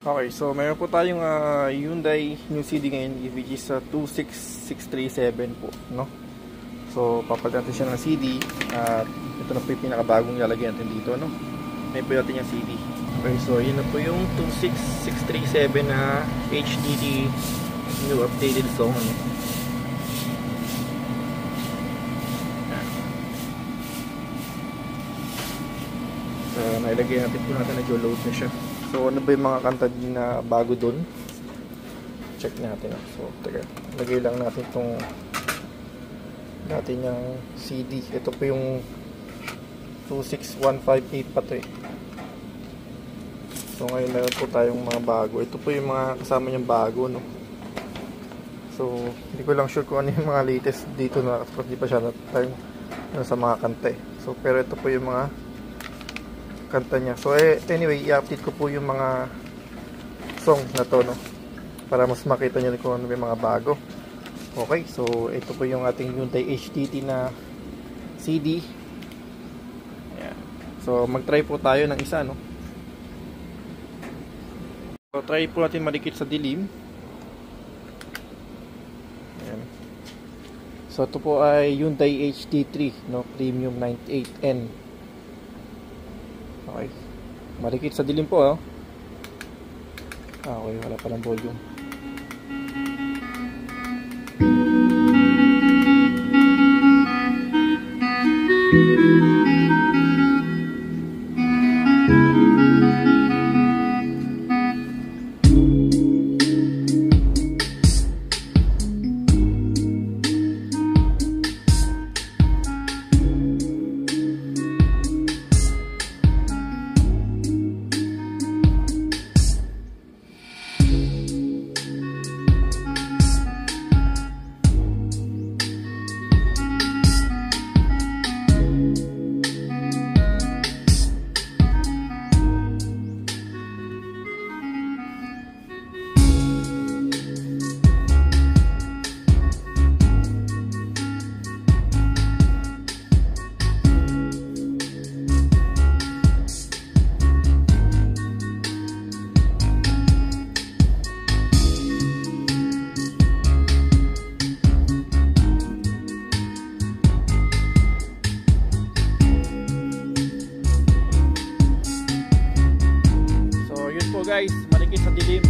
Okay, so mayroon po tayong Hyundai new CD ngayon, which is 26637 po, no? So papalitan natin siya ng CD at ito na po yung pinakabagong ilalagay natin dito, no? May po natin yung CD. Okay, so yun na po yung 26637 na HDD new updated song, ano? So nailagay natin po natin, nag-load na siya. So ano ba yung mga kanta na bago dun? Check natin. So teka, lagay lang natin itong natin yung CD. Ito po yung 26158 pa to eh. So ngayon meron po tayong mga bago. Ito po yung mga kasama niyang bago, no? So hindi ko lang sure kung ano yung mga latest dito na kasi di pa siya tayong sa mga kanta eh. So pero ito po yung mga kanta niya. So anyway, i-update ko po yung mga song na to, no? Para mas makita niyo kung ano may mga bago. Okay, so ito po yung ating Hyundai HDD na CD. Ayan. So mag-try po tayo ng isa, no? So try po natin malikit sa dilim. Ayan. So ito po ay Hyundai HD3, no? Premium 98N. Okay. Marikit sa dilim po, oh. Okay, wala pa ng volume. Guys, malikit sa dilim.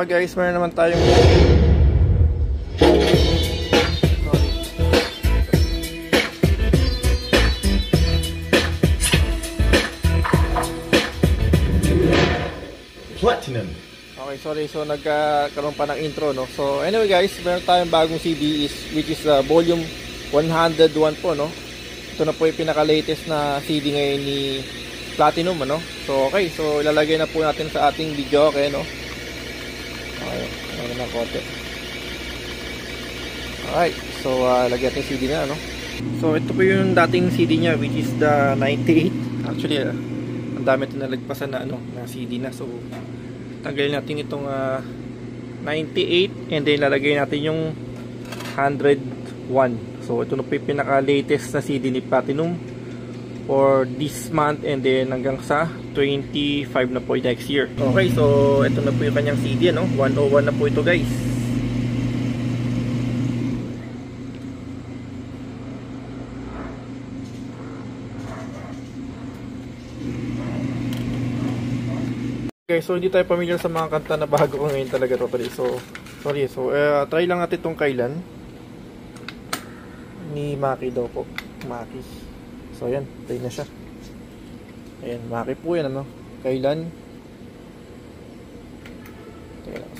Guys, meron naman tayong Platinum. Okay, sorry. So nagkaroon pa ng intro, no? So anyway guys, meron tayong bagong CD which is volume 101 po, no? Ito na po yung pinaka-latest na CD ngayon ni Platinum, ano? So okay, so ilalagay na po natin sa ating video, okay, no? Okay, ano na konti. Alright, so lagyan natin CD na, ano? So ito po yung dating CD niya, which is the 98. Actually, ang dami ito nalagpasan na, ano, na CD na. So tanggalin natin itong 98 and then lalagay natin yung 101. So ito na po yung pinaka-latest na CD ni Platinum for this month and then hanggang sa 25 na po next year. Okay, so ito na po yung kanyang CD, no? 101 na po ito, guys. Okay, so hindi tayo familiar sa mga kanta na bago ko ngayon talaga totally. So, sorry. So, try lang natin itong Kailan ni Maki daw po. Maki. So, ayan. Try na siya. Ayan, Maki po yan, ano? Kailan. Try lang.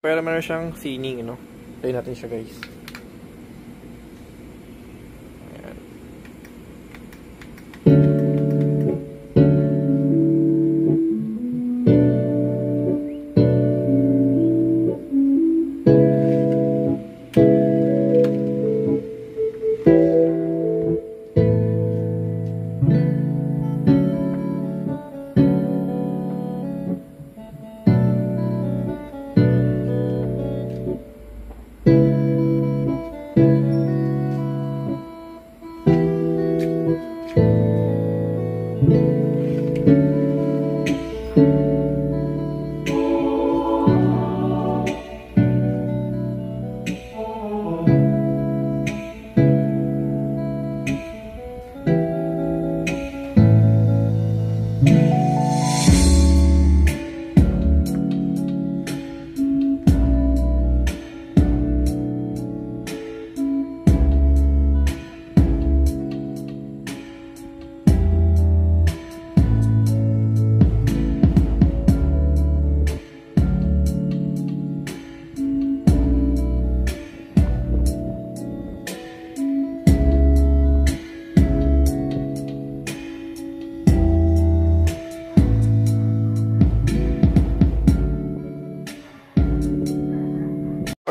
Pero meron siyang sining, no? Try natin siya, guys. Ayan.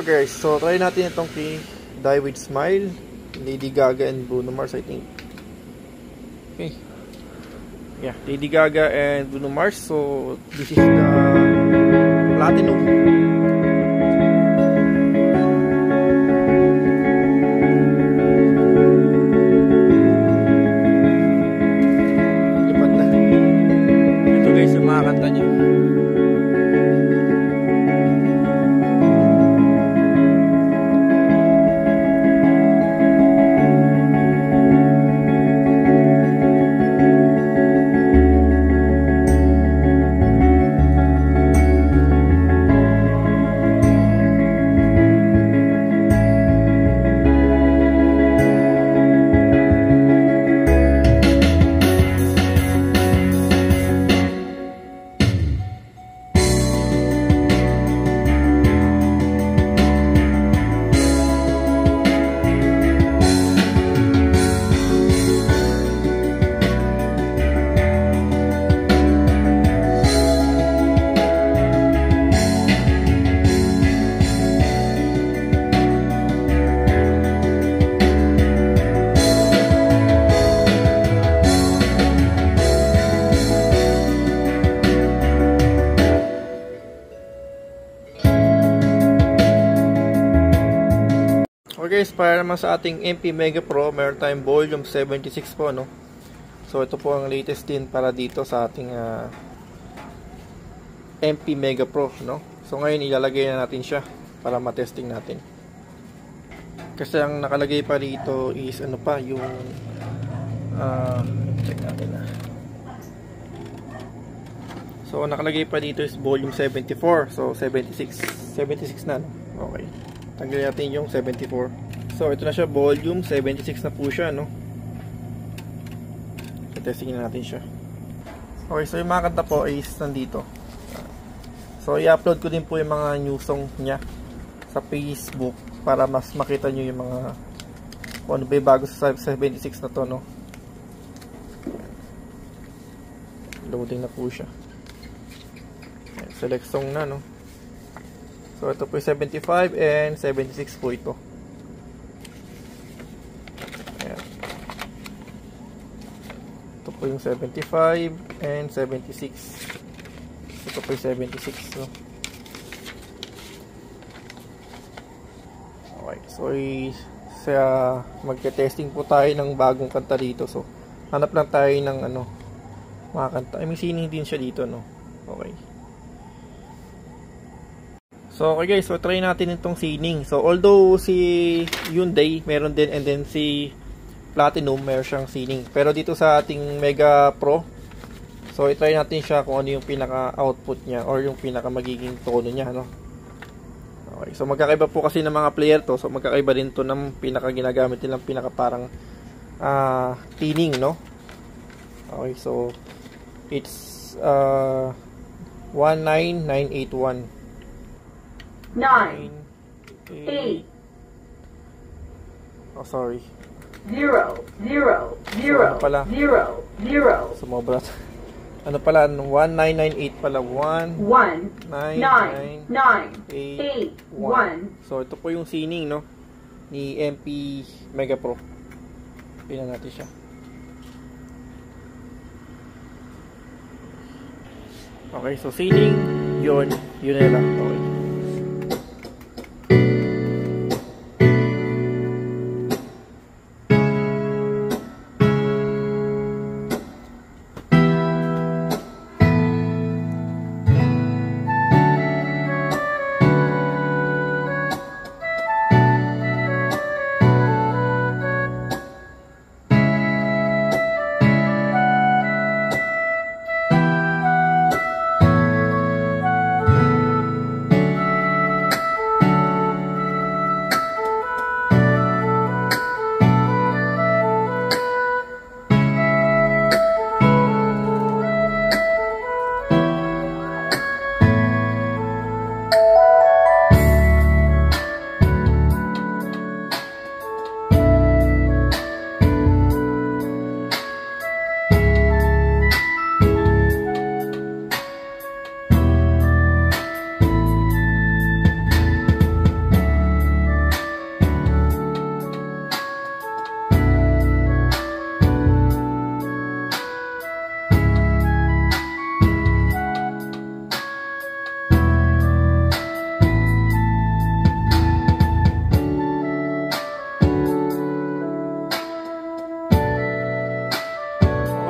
Okay, so try natin itong kay Die With Smile, Lady Gaga and Bruno Mars, I think. Okay. Yeah, Lady Gaga and Bruno Mars. So this is the Platinum. Okay guys, para naman sa ating MP Mega Pro, meron tayong volume 76 po, no? So ito po ang latest din para dito sa ating MP Mega Pro, no? So ngayon ilalagay na natin siya para matesting natin. Kasi ang nakalagay pa dito is ano pa, yung check natin na. So nakalagay pa dito is volume 74. So 76 na, no? Okay. Tanggalin natin yung 74. So ito na siya, volume 76 na po siya, no? So testingin na natin siya. Okay, so yung mga kanta po is nandito. So i-upload ko din po yung mga new song niya sa Facebook para mas makita nyo yung mga kung ano ba yung bago sa 76 na to, no? Loading na po siya. Select song na, no? So ito po yung 75 and 76 po ito. Ayan. Ito po yung 75 and 76. Ito po yung 76, no? Okay, so magte-testing po tayo ng bagong kanta dito. So hanap lang tayo ng ano, mga kanta. I mean, sining din siya dito, no? Okay. So okay guys, so try natin itong sining. So although si Hyundai meron din, and then si Platinum meron siyang sining. Pero dito sa ating Mega Pro, so i-try natin siya kung ano yung pinaka-output niya or yung pinaka-magiging tono niya, no? Okay, so magkakaiba po kasi ng mga player to. So magkakaiba din to ng pinaka-ginagamit nilang pinaka-parang tuning, no? Okay, so it's 19981. 9, 8, oh sorry, 0, 0, 0, pala 0, 0. sumobra. Ano pala, 1998 pala, 1 9, 9, 8, 1. So ito po yung sining, no, ni MP Mega Pro. Tingnan natin siya. Okay, so sining yun na lang. Okay.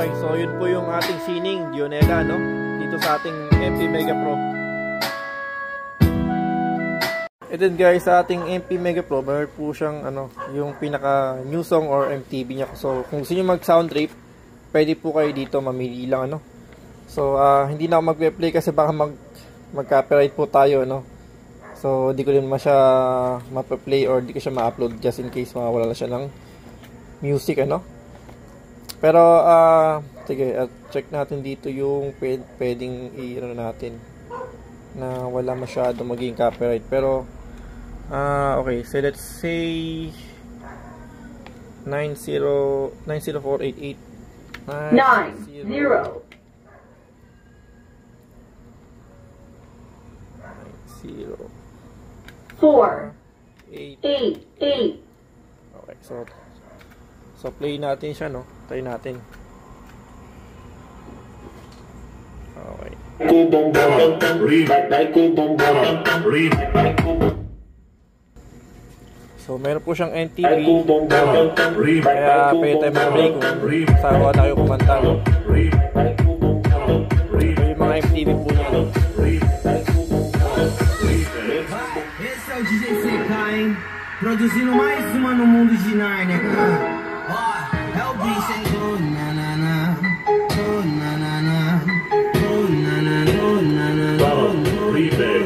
Okay, so yun po yung ating sining Dionela, no? Dito sa ating MP Mega Pro. And then guys, sa ating MP Mega Pro, meron po siyang ano, yung pinaka new song or MTV niya. So kung gusto niyo mag sound trip, pwede po kayo dito, mamili lang, ano. So hindi na ako magpe-play kasi baka mag-copyright po tayo, no. So hindi ko din siya ma-play or hindi ko siya ma-upload just in case mawala siya ng music, ano. Pero sige, check natin dito yung pwedeng i-ano natin na wala masyado maging copyright. Pero okay, so let's say 90488 90 488. Okay, so play natin siya, no? Try natin. Okay. So, meron po siyang NTV. Kaya pwede tayo mag-play kung saan na kayo kumanta. No? So, yung mga MTV po niya. No? Esse é o DJ CK, hein? Produzindo mais uma no mundo de Narnia, cara. Ó, é o bicho, hein? Oh, na na na. Oh, na na na. Oh, na na na. Oh, na na na. Oh, na na na.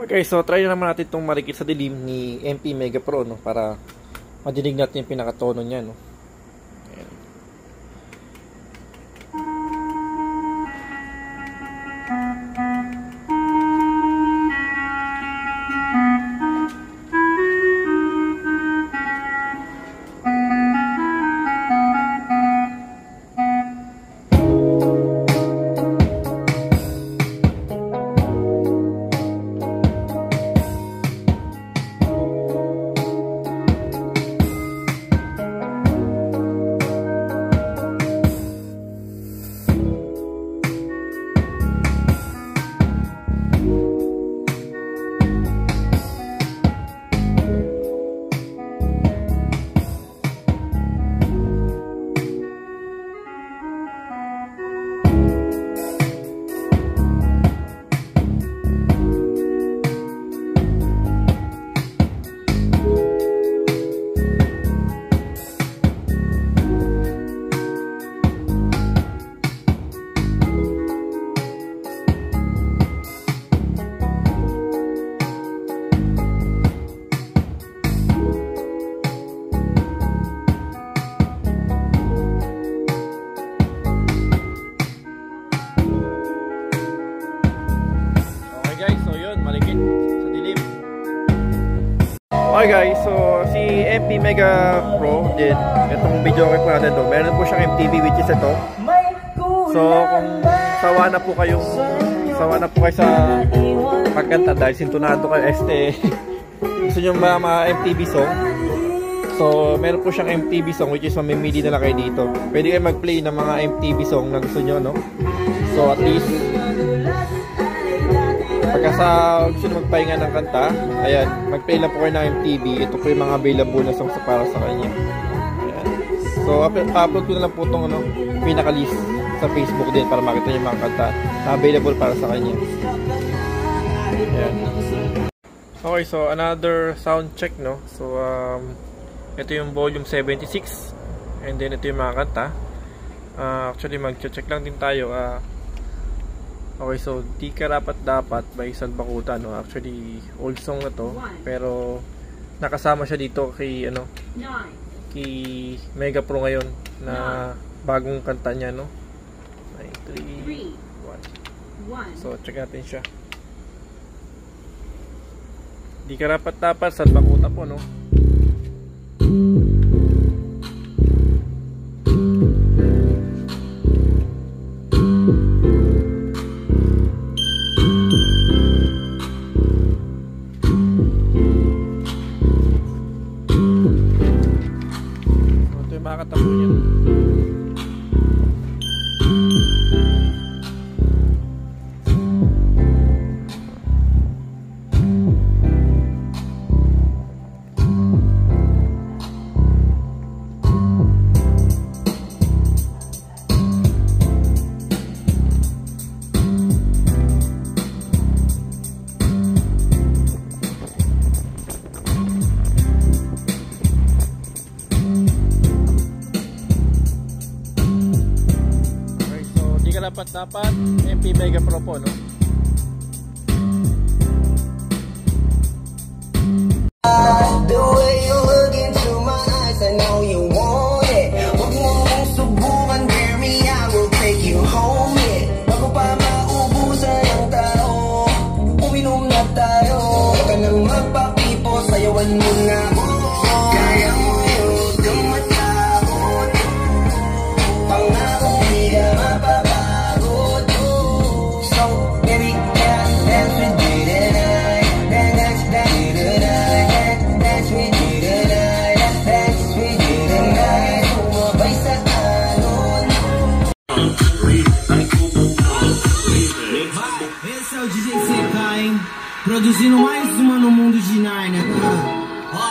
Okay, so try naman natin itong marikit sa dilim ni MP Mega Pro, no, para madinig natin yung pinakatono niya, no. Ayan. Okay guys, so si MP Mega Pro din, itong video ko po natin to, meron po siyang MTV which is ito. So kung sawa na po kayo sa pagkanta dahil sintonado kayo gusto nyo ma-MTV song. So meron po siyang MTV song which is mamimili na lang kayo dito. Pwede kayo mag-play ng mga MTV song na gusto nyo, no? So at least pagka sa gusto nyo magpahinga ng kanta, ayan, mag-play lang po kayo ng MTV. Ito po yung mga available na songs para sa kanya. Ayan. So upload ko na lang po itong pinaka-list sa Facebook din para makita nyo yung mga kanta na available para sa kanya. Ayan. Okay, so another sound check, no? So ito yung volume 76 and then ito yung mga kanta. Actually mag-check lang din tayo. Okay, so Di Karapat Dapat by Salbakuta, no? Actually old song na to, pero nakasama siya dito kay kay Mega Pro ngayon na bagong kanta niya, no? 9, 3, 1. So check natin siya. Di Karapat Dapat Salbakuta po, no? Makakatapo niya. Dapat MP Mega Pro po, no? The way you look into my eyes, I know you want it. Huwag mo mong subukan, dare me, I will take you home, yeah. Bago pa maubusan ang tao, uminom na tayo. Huwag ka nang magpapi mo na kaya mo yung tumatawag. Pangako di ka mapabago. So baby, dance with me tonight. Dance with me tonight. Dance with me tonight. Sumabay sa alon. Esse é o DJ CK, hein? Produzindo mais uma no mundo de Narnia. Ó,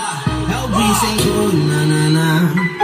é o bicho, hein? Na, na, na.